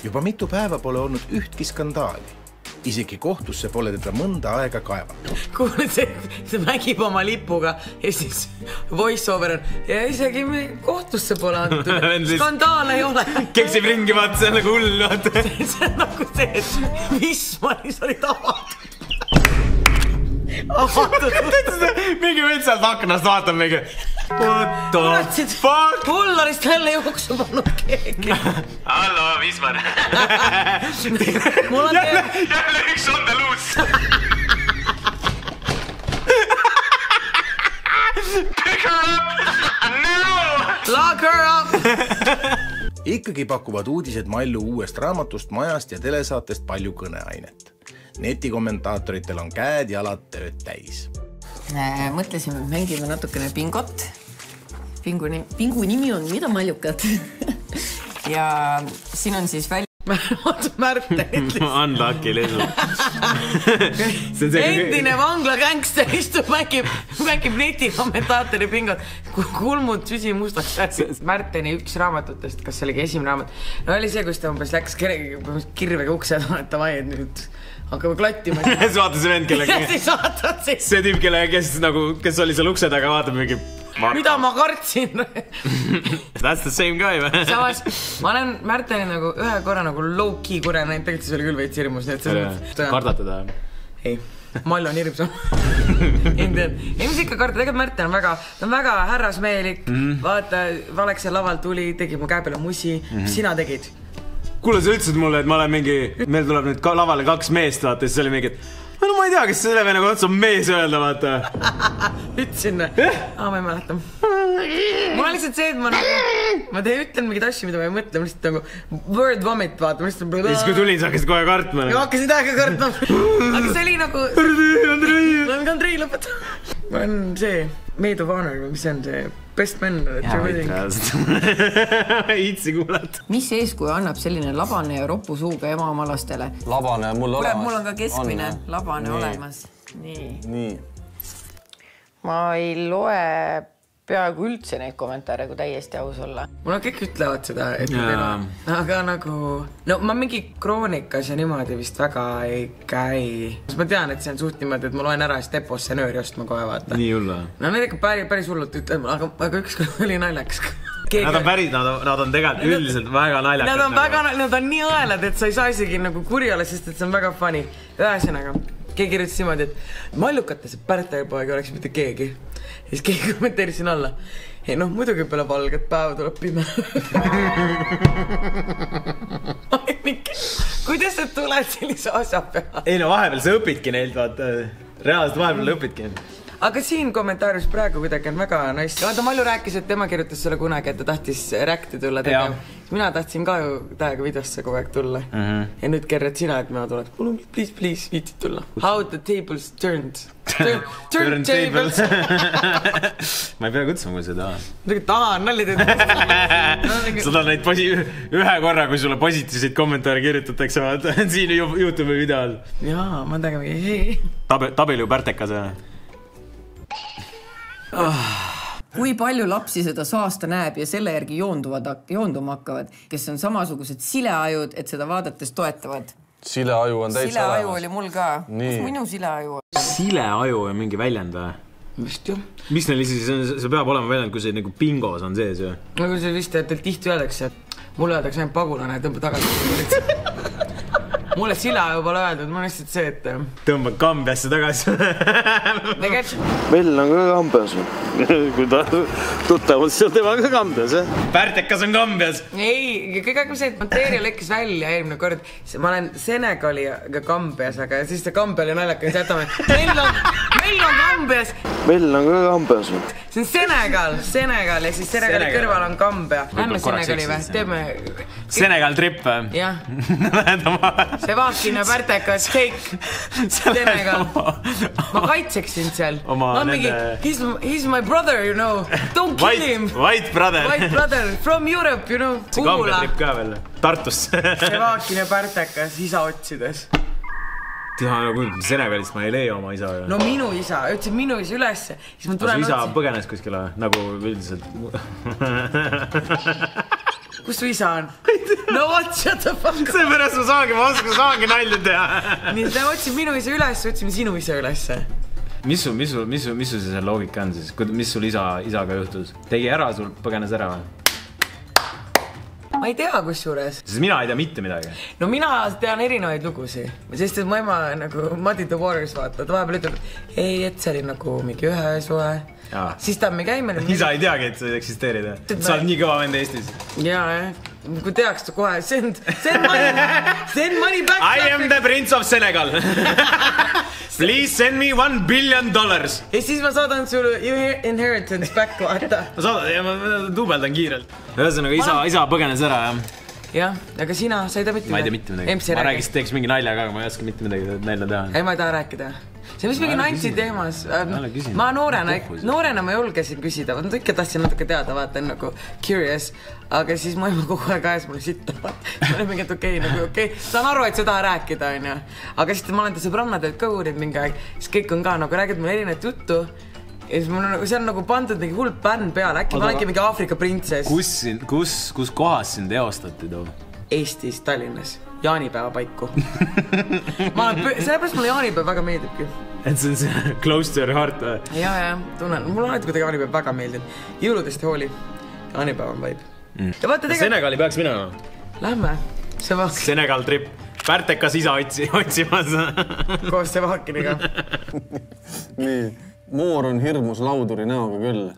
Juba mitu päeva pole olnud ühtki skandaali. Isegi kohtusse pole teda mõnda aega kaevatud. Kuule, see mägib oma lipuga ja siis voice-over on ja isegi me kohtusse pole antud. Skandaal ei ole. Keksib ringi, vaata, see on nagu hull, vaata. See on nagu see, et Wismanis olid avatud. Mingi võid sealt aknast vaatab mingi what the fuck? Hullarist jälle jooksu pannud keegi. Hallo, Wismar. Jälle üks on the loose. Pick her up. No! Lock her up. Ikkagi pakuvad uudised Mallu uuest raamatust, majast ja telesaatest palju kõneainet. Netikommentaatoritel on käed ja jalad tööd täis. Mõtlesime, et mängime natukene bingot. Pingu nimi on mida Mallukat. Ja siin on siis välja... Märtenit lihtsalt. Unlucky little. Endine vangla gängster istub, mängib netikommentaatori bingot. Kulmud süsi mustaks. Märteni üks raamatutest, kas see oligi esimene raamat? No oli see, kus ta umbes läks kirvega ukse taha, et ta vai, et nüüd hakkame klattima. Vaata see vend, kellega... See tüüp, kes oli seal ukse taga, vaatab mingi... Mida ma kartsin? That's the same guy, või? Samas, ma olen Märteni nagu ühe korra nagu low-key kure näinud, tegelikult see oli küll veits hirmus. Kardad teda? Ei, Mallu on hirmsam. Ei, mis ikka karta, tegelikult Märten on väga härrasmeelik. Vaata, Valeks ja laval tuli, tegi mu käe peale musi. Mis sina tegid? Kuule, sa ütlesid mulle, et ma olen mingi... Meil tuleb nüüd lavale 2 meest, vaata, siis oli mingi... No ma ei tea, kes selle venna kohta on mees öelda, vaata. Ütlesin, ma ei mäleta. Mul on lihtsalt see, et ma ütlen mingid asju, mida ma ei mõtle, ma lihtsalt nagu word vomit, vaata. Ja siis kui tulin, sa hakkasid kohe kartma. Ja hakkasin tähega kartma. Aga see oli nagu... Andrei lõpeta. Ma olen see Maid of Honor, mis on see best man. Iitsi kuulata. Mis eeskuju annab selline labane ja ropu suuga ema oma lastele? Labane on mul olemas. Mul on ka keskmine labane olemas. Nii. Ma ei loe peaaegu üldse neid kommentaare, kui täiesti aus olla. Mul on kõik ütlevad seda, et aga nagu... No ma mingi kroonikas ja niimoodi vist väga ei käi. Ma tean, et see on suht niimoodi, et ma loen ära ja Steposse nööri ostma kohe vaata. Nii hulla. No need ikka päris hullult ütlema, aga ükskord oli naljaks. Nad on päris, nad on tegelikult üldiselt väga naljakad. Nad on nii õelad, et sa ei saa isegi nagu kuri olla, sest et see on väga funny. Ühesõnaga, keegi kirjutas niimoodi, et Mallukates Pärtelpoeg oleks mitte keegi. Ja siis keegi kommenteeris siin alla. Ei noh, muidugi peale valget päeva tuleb pime. Kuidas sa tuled sellise asja peale? Ei no vahepeal sa õpidki neilt, vaata. Reaalselt vahepeal õpidki. aga siin kommentaarius praegu kuidagi on väga nice. Vaata, Malju rääkis, et tema kirjutas sulle kunagi, et ta tahtis Reacti tulla tegema. Mina tahtsin ka ju täiega videosse kogu aeg tulla. Ja nüüd kerrad sina, et mina tuleks. Palun, please, viitid tulla. How the tables turned. Turn tables. Ma ei pea kutsuma, kui seda tahan, nalli teed. Sa tahad neid ühe korra, kui sulle positiivseid kommentaare kirjutatakse, vaata, siin YouTube'i videol. Jaa, ma tegema ei. Tabeli ju pärtekas. Kui palju lapsi seda saasta näeb ja selle järgi joonduma hakkavad, kes on samasugused sileajud, et seda vaadates toetavad? Sileaju on täitsa Sileaju oli mul ka. Kus minu sileaju on? Sileaju on mingi väljend või? Vist jah. Mis neil siis, see peab olema väljend, kui see nagu pingos on sees ju? Nagu see vist, et teil tihti öeldakse, et mulle öeldakse ainult pagulane ja tõmba tagasi. Mulle sileaju pole öeldud, ma lihtsalt see, et tõmba Kambiasse tagasi. Vell on ka Kambias. Kui ta tuttavalt seal tema ka Kambias, jah? Pärtekas on Kambias. Ei, kõik aeg see, et Monteeria lõkkis välja eelmine kord. Ma olen Senegaliga Kambias, aga siis see Kambia oli naljakas, jätame. Meil on Kambias. Vell on ka Kambias. See on Senegal ja siis Senegali kõrval on Kambia. Lähme Senegali või? Teeme... Senegal trip või? Jah. See Vaakin ja Pärtekas, shake. Senegal. Ma kaitseksin seal. He's my brother, you know. Don't kill him. White brother. White brother from Europe, you know. See Kambia trip ka veel. Tartusse. See Vaakin ja Pärtekas isa otsides. Senegalist ma ei leia oma isa. No minu isa, ütlesin minu isa ülesse. Su isa põgenes kuskile, nagu üldiselt. Kus su isa on? No what, shut the fuck up. Seepärast ma saangi nalja teha. Nii, ta otsin minu isa üles, otsime sinu isa ülesse. Mis sul see loogika on siis? Mis sul isaga juhtus? Tegi ära, sul põgenes ära või? Ma ei tea kus juures. Sest mina ei tea mitte midagi. No mina tean erinevaid lugusi. Sest et mu ema nagu Muddy the Waters vaata. Ta vahepeal ütleb, ei, et see oli nagu mingi ühe suhe. Siis ta me käime. Isa ei teagi, et sa eksisteerida. Sa oled nii kõva vend Eestis. Jaa, kui teaks ta kohe, send money back. I am the prince of Senegal. Please send me $1 billion. Ja siis ma saadan sulle inheritance back, vaata. Ma saadan, ja ma duubeldan kiirelt. Ühesõnaga, isa põgenes ära, jah. Jah, aga sina, sa ei tea mitte midagi. Ma ei tea mitte midagi. Ma räägis, teeks mingi nalja ka, aga ma ei oska mitte midagi nalja teha. Ei, ma ei taha rääkida. See on mis mingi nantsi teemas. Ma noorena ma julgesin küsida. Ma ikka tahtsin natuke teada, vaata, nagu curious. Aga siis mu ema kogu aeg ajas mulle sitta. Ma olen mingi, et okei. Saan aru, et sa taha rääkida, on ju. Aga siis ma olen ta sõbrannadelt ka uurid mingi aeg. Siis kõik on ka, nagu räägid mulle erinevat juttu. Ja siis mul on, see on nagu pandud mingi hull bänd peale. Äkki ma olengi mingi Aafrika printsess. Kus kohas sind eostati too? Eestis, Tallinnas. Jaanipäeva paiku. Sellepärast mulle jaanipäev väga meeldibki. Et see on see close to your heart või? Jaa, tunnen. Mul on alati kuidagi jaanipäev väga meeldib. Jõuludest hooli. Jaanipäev on vaib. Senegali peaks minema? Lähme. Senegal trip. Pärtekas isa otsimas. Koos see Vaakiniga. Nii. Moor on hirmus lauduri näoga küll.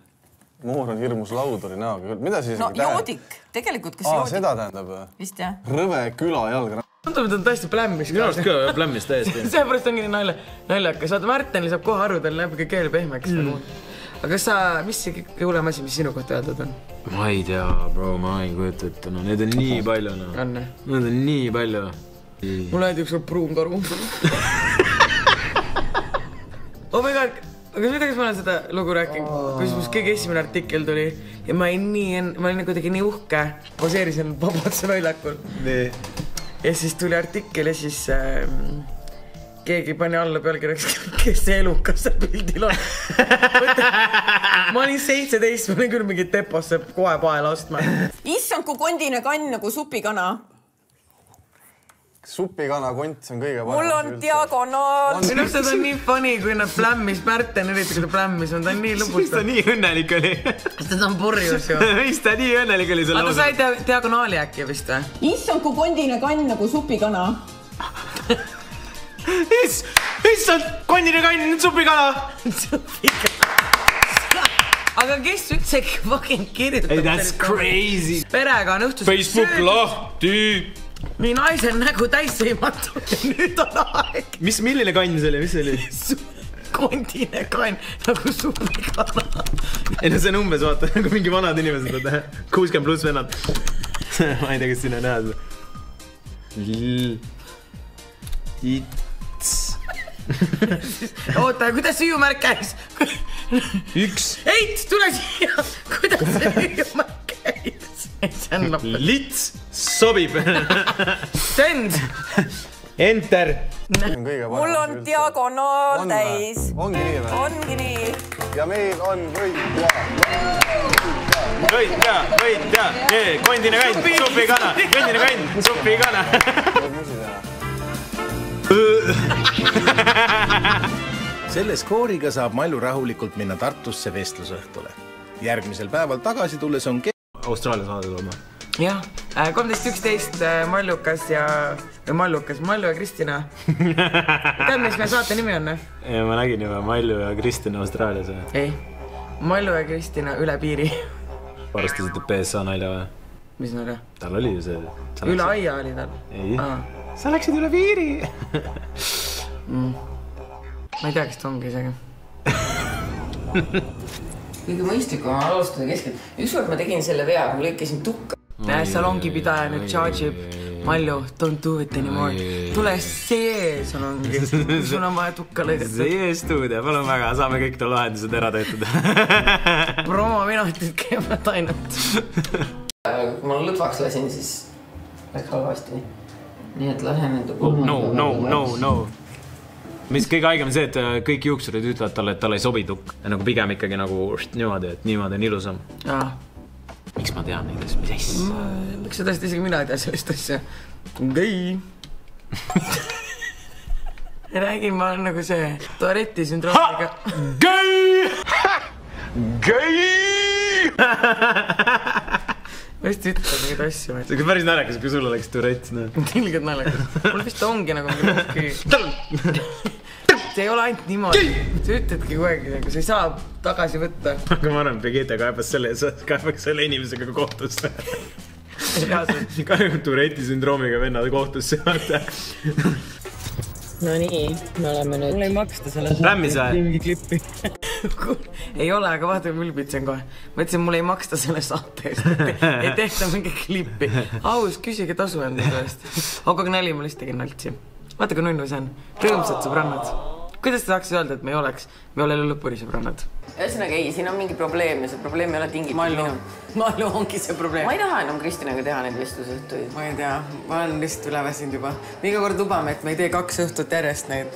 Mida siis no joodik, tegelikult kas joodik? Seda tähendab või? Vist jah. Rõve küla jalg. Tundub, et on tõesti plämmis. Minu arust ka plämmis täiesti. Seepärast ongi nii naljakas. Vaata, Märtenil saab kohe aru, tal läheb ka keel pehmeks. Aga mis see kõige hullem asi, mis sinu kohta öeldud on? Ma ei tea, bro, ma ei kujuta ette. Need on nii palju. Need on nii palju. Mul öeldi üks pruun karu. Oh my god. Aga kas ma olen seda lugu rääkinud, kus kõige esimene artikkel tuli ja ma olin kuidagi nii uhke, poseerisin Vabaduse väljakul. Ja siis tuli artikkel ja siis keegi pani alla pealkirjaks, kes see elukas see pildil on. Ma olin 17, ma olin küll mingit deposse kohe paela ostma. Issand, kui kondine kann nagu supikana. Supikana kont, see on kõige parem. Mul on diagonaal. Minu seda on nii funny, kui nad plämmis, Märten eriti, kui ta plämmis, on ta nii lõbus. Mis ta nii õnnelik oli? Seda on purjus ju. Mis ta nii õnnelik oli selle lausa? Aga sa ei diagonaali äkki vist või? Issand, kui kondine kann nagu supikana. Issand, kondine kann, supikana. Aga kes üldse fucking kirjutab? Hey, that's crazy. Perega on õhtus... Facebook lahti. Nii naisen nägu täis seimatu ja nüüd on aeg. Milline kann see oli? Mis see oli? kondine kann nagu supikana. Ei no see on umbes, vaata, nagu mingi vanad inimesed, 60 pluss vennad. Ma ei tea, kes sinna näha seda. Oota, kuidas see hüüumärk käis? Üks. Eit, tule siia! Kuidas see hüüumärk käis? Lits sobib. Send! Enter. Mul on diagonaal täis. Ongi nii või? Ongi nii. Ja meil on võitja. Võitja. Kondine kann, supikana. Kondine kann, supikana. Selle skooriga saab Mallu rahulikult minna Tartusse vestlusõhtule. Järgmisel päeval tagasi tulles on Austraalia saade tulema. Jah, 13.11 Mallu ja Kristina. Tead, mis me saate nimi on? Ma nägin juba Mallu ja Kristina Austraalias. Ei, Mallu ja Kristina üle piiri. Varastasite PSA nalja või? Mis nalja? Tal oli ju see. Üle aia oli tal? Ei, sa läksid üle piiri. Ma ei tea, kes ta ongi isegi. Kõige mõistlikum on alustada keskelt. Ükskord ma tegin selle vea, ma lõikasin tukka. Salongipidaja nüüd charge'ib. Mallu, don't do it anymore. Tule see salongi. Sul on vaja tukka lõigata. See stuudio, palun väga, saame kõik tal lahendused ära töötada. Promominutid käivad ainult. Kui ma lõdvaks lasin, siis läks halvasti. Nii et lasen enda No. Mis kõige haigem on see, et kõik juuksurid ütlevad talle, et talle ei sobi tukk. Nagu pigem ikkagi nagu niimoodi, et niimoodi on ilusam. Miks ma tean neid asju? Mis asja? Miks sa tõesti isegi mina ei tea sellist asja? Gei! Räägin, ma olen nagu see Touretti sündroomiga. Gei! Ma just ütlen neid asju. See on päris naljakas, kui sul oleks Touretti. Tilged naljakas. Mul vist ongi nagu mingi... See ei ole ainult niimoodi. Sa ütledki koegu, sa ei saa tagasi võtta. Aga ma arvan, Brigitte kaebaks selle inimesega kohtusse. Kaebaks Touretti sündroomiga vennade kohtusse. No nii, me oleme nüüd... Mul ei maksta selle... Rämmis või? Mingi klippi. Ei ole, aga vaata, kui ülbitsen kohe. Ma ütlesin, mul ei maksta selle saate eest. Ei tehta mingi klippi. Aus, küsige tasu enda eest. Aga nali, ma lihtsalt tegin naltsi. Vaata, kui nunnu see on. Rõõmsad sõbrannad. Kuidas te saaksid öelda, et me ei oleks? Me ole lõpuni sõbrannad. Ühesõnaga ei, siin on mingi probleem ja see probleem ei ole tingitud minu. Mallu ongi see probleem. Ma ei taha enam Kristinaga teha neid vestlusõhtuid. Ma ei tea, ma olen lihtsalt üle väsinud juba. Me iga kord lubame, et me ei tee 2 õhtut järjest neid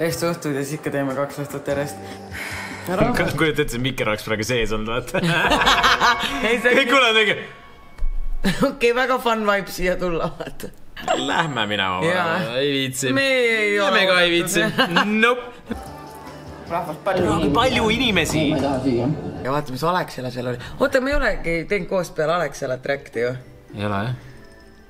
vestlusõhtuid ja siis ikka teeme 2 õhtut järjest. Kujut, et see mikker oleks praegu sees olnud, vaata. Kõik kuule tegi. Okei, väga fun vibe siia tulla, vaata. Lähme minema, ei viitsi. Me ka ei viitsi. Nope. Rahvast palju inimesi. Ja vaata, mis Alexela seal oli. Oota, me ei olegi teinud koos peale Alexela trackti ju. Ei ole, jah?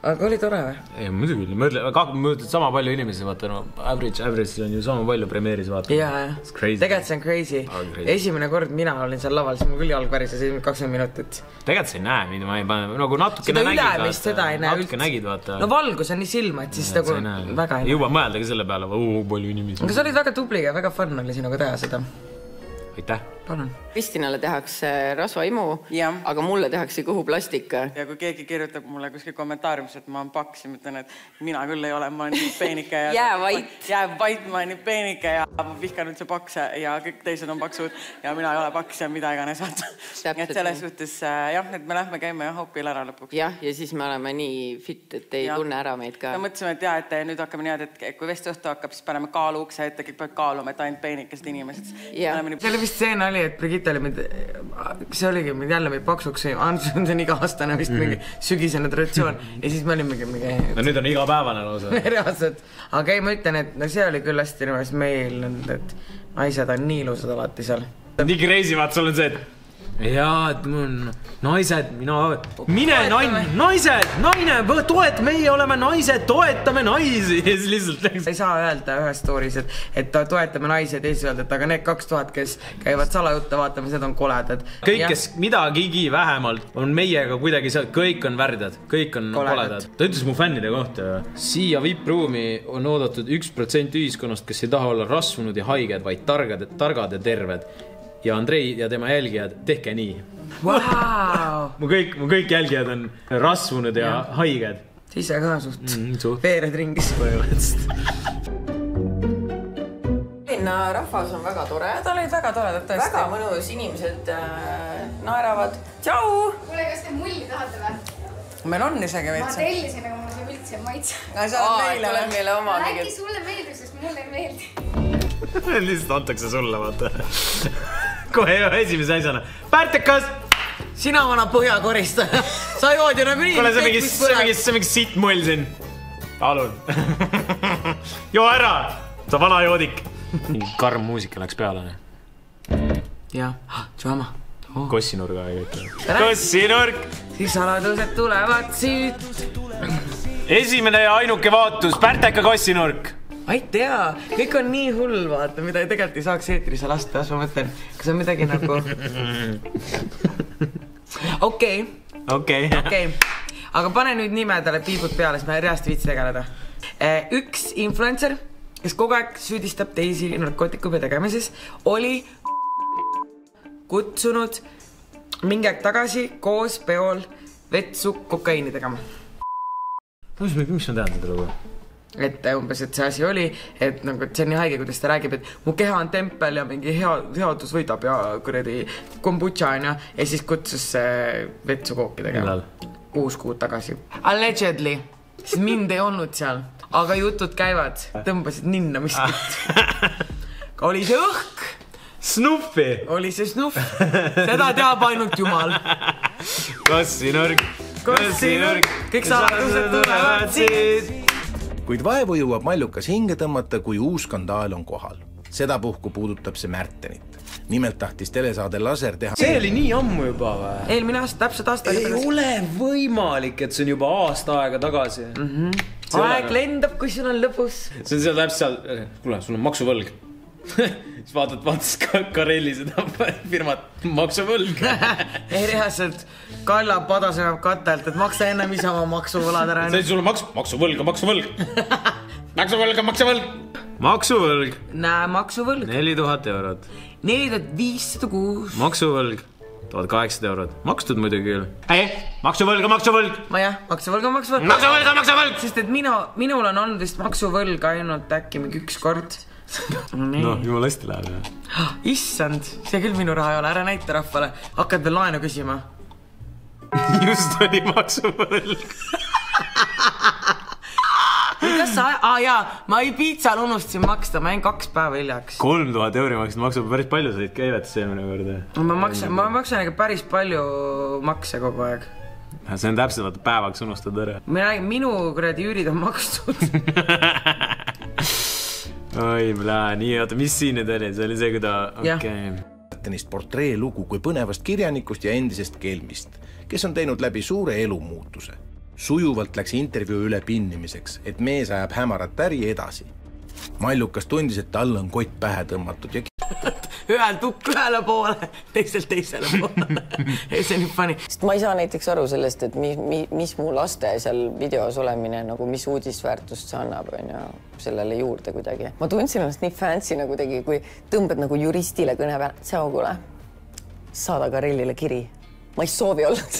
Aga oli tore või? Ei, muidugi. Ma mõtlen sama palju inimesi, vaata. Average on ju sama palju premeeris, vaata. Jaa. Tegelikult see on crazy. Esimene kord mina olin seal laval, siis mul küll jalg pärises 20 minutit. Tegelikult sa ei näe, mida ma ei pane. Nagu natukene nägid, vaata. Seda ei näe üldse. No valgus on nii silma, et siis nagu väga ei näe. Juba mõeldagi selle peale, palju inimesi. Aga sa olid väga tubli ja väga fun oli sinuga teha seda. Aitäh. Palun. Kristinale tehakse rasvaimu, aga mulle tehakse kõhuplastika. Ja kui keegi kirjutab mulle kuskil kommentaariumis, et ma olen paks, ja mõtlen, et mina küll ei ole, ma olen nii peenike ja... Jää vait, ma olen nii peenike ja ma vihkan üldse pakse ja kõik teised on paksud ja mina ei ole paks ja mida iganes. Et selles suhtes, jah, et me lähme käime ja hoopil ära lõpuks. Jah, ja siis me oleme nii fit, et ei tunne ära meid ka. Me mõtlesime, et jah, et nüüd hakkame niimoodi, et kui vestõhtu hakkab, siis paneme kaaluukse ette, kõik peavad kaaluma, et ainult peenikesed inimesed. See oli vist see nali, et Brigitte oli see oligi jälle meid paksuks, see on iga-aastane vist mingi sügisene traditsioon ja siis me olimegi mingi... No nüüd on igapäevane lausa. Reaalselt. Aga ei, ma ütlen, et see oli küll hästi niimoodi meil, et naised on nii ilusad alati seal. Nii crazy, vaat sul on see, et jaa, et mul on naised, mine naine, toeta, meie oleme naised, toetame naisi. Ja siis lihtsalt ei saa öelda ühes stories, et toetame naisi ja teisi öelda, et aga need 2000, kes käivad salajutta vaatamas, need on koledad. Kõik, kes midagigi vähemalt on meiega kuidagi seal, kõik on värdjad, kõik on koledad. Ta ütles mu fännide kohta. Siia VIP-ruumi on oodatud 1% ühiskonnast, kes ei taha olla rasvunud ja haiged, vaid targad ja terved. Ja Andrei ja tema jälgijad, tehke nii. Wow. mu kõik jälgijad on rasvunud ja haiged. Ise ka suht. Veered ringis. Linna rahvas on väga tore. Nad olid väga toredad tõesti. Väga mõnus, inimesed naeravad. Tšau! Kuule, kas te mulli tahate või? Meil on isegi veits. Ma tellisin, aga mul see üldse maitse. Tuleb meile oma. Äkki sulle meeldib, sest mulle ei meeldi. Lihtsalt antakse sulle, vaata. Kohe esimese asjana. Pärtekas! Sina vana põhjakoristaja. Sa jood ju nagu nii. Kuule, see mingi sitt mull siin. Palun. Joo ära! Sa vana joodik. Karm muusika läks peale. Jah, Tšama. Kossinurga ei kõik. Kossinurg! Siis saladused tulevad siit. Esimene ja ainuke vaatus. Pärteka kossinurg. Ma ei tea, kõik on nii hull, vaata, mida tegelikult ei saaks eetrisse lasta, ma mõtlen, kas on midagi nagu... Okei. Aga pane nüüd nimedele piibud peale, siis ma reast viits tegeleda. Üks influencer, kes kogu aeg süüdistab teisi narkootikumi tegemises, oli kutsunud mingi aeg tagasi koos peol vetsu kokaiini tegema. Mis ma tean seda lugu? Et umbes, et see asi oli, et nagu, et see on nii haige, kuidas ta räägib, et mu keha on tempel ja mingi headus võidab ja kuradi kombutša on ja siis kutsus vetsu kooki tegema. 6 kuud tagasi. Allegedly. Siis mind ei olnud seal, aga jutud käivad, tõmbasid ninna miskit. Oli see õhk. Snuffi. Oli see snuff. Seda teab ainult jumal. Kossinurg. Kõik saladused tulevad siit. Kuid vaevu jõuab Mallukas hinge tõmmata, kui uus skandaal on kohal. Sedapuhku puudutab see Märtenit. Nimelt tahtis telesaade Laser teha... See oli nii ammu juba või? Eelmine aasta, täpselt aasta. Ei ole võimalik, et see on juba aasta aega tagasi. Aeg lendab, kui sul on lõpus. See on seal täpselt seal... Kuule, sul on maksuvõlg. Siis vaatas Karelli seda firmat maksuvõlg. Ei reaalselt, Kalla padasema katelt, et maksa ennem ise oma maksuvõlad ära. See sul on maksuvõlg. Maksuvõlg. Näe, maksuvõlg. 4000 eurot. 4506. Maksuvõlg. 1800 eurot. Makstud muidugi küll. Ei, maksuvõlg. Ma jah, maksuvõlg. Sest et minul on olnud vist maksuvõlg ainult äkki mingi 1 kord. No, jumal hästi läheb. Issand, see küll minu raha ei ole, ära näita rahvale. Hakkad veel laenu küsima. Just oli maksuvõlg. Kas sa... ma ei piitsal unustasin maksta, ma jäin 2 päeva hiljaks. 3000 euri maksid, maksab päris palju said käivetas eelmine korda. Ma maksan ikka päris palju makse kogu aeg. See on täpselt päevaks unustad ära. Minu kuradi üürid on makstud. Oi, nii, oota, mis siin nüüd oli? See oli see, kui ta... Märtenist portreelugu kui põnevast kirjanikust ja endisest kelmist, kes on teinud läbi suure elumuutuse. Sujuvalt läks intervjuu üle pinnimiseks, et mees ajab hämarat äri edasi. Mallukas tundis, et talle on kott pähe tõmmatud ja... Ühel tukk ühele poole, teisele poole. Ei, see on nii funny. Sest ma ei saa näiteks aru sellest, et mis mu laste seal videos olemine, nagu mis uudisväärtust see annab sellele juurde kuidagi. Ma tundsin ennast nii fancyna kuidagi, kui tõmbad nagu juristile kõne peale. Tšau, kuule, saada Karellile kiri. Ma ei soovi olnud.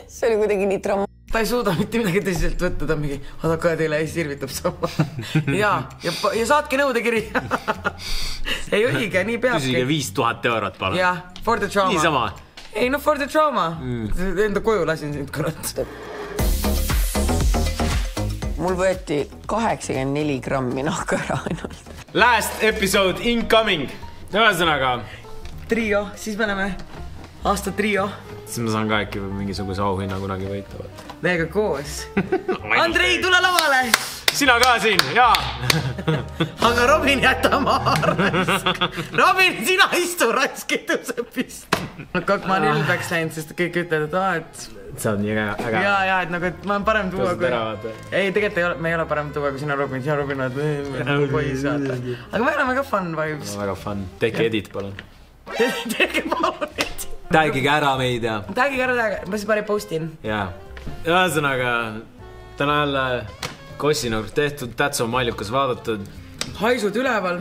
See oli kuidagi nii drama. Ta ei suuda mitte midagi tõsiselt võtta, ta mingi advokaadile ei sirvitab sama. Ja saatke nõudekiri. Ei õige, nii peabki. Küsige 5000 eurot, palun. Jah, for the trauma. Nii sama. Ei, no for the trauma. Enda koju lasin sind kurat. Mul võeti 84 grammi nahka ära ainult. Last episode incoming. Ühesõnaga. Trio, siis me oleme aasta trio. Siis ma saan ka äkki mingisuguse auhinna kunagi võita. Meiega koos. Andrei, tule lavale! Sina ka siin, jaa! Aga Robin jäta maha raisk. Robin, sina istu raisk etusõpist. Kõik ma olen ülbeks läinud, sest kõik ütlevad, et sa oled nii äge. Jaa, et nagu, et ma olen parem tuua kui... Ei, tegelikult me ei ole parem tuua kui sina Robin. Sina Robin oled pois vaata. Aga me oleme ka fun vibes. Väga fun. Tehke edit, palun. Tehke palun edit. Tagige ära meid ja... Tagige ära, ma siis pari postin. Jaa. Ühesõnaga, täna jälle Kossinurk tehtud, Tätso maljukas vaadatud. Haisud üleval.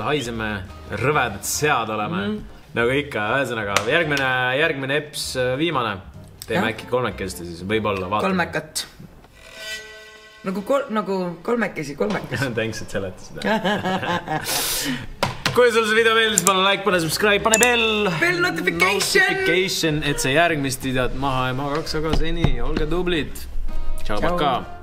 Haiseme, rõvedad sead oleme. Nagu ikka, ühesõnaga, järgmine eps viimane. Teeme äkki kolmekesti siis, võib-olla vaatame. Kolmekat. Nagu kolmekesi. Thanks, et seletasid. Kui sul see video meeldis, pane like, pane subscribe, pane bell notification, et see järgmist videot maha ei magaks, aga seni olge tublid. Tšau, paka!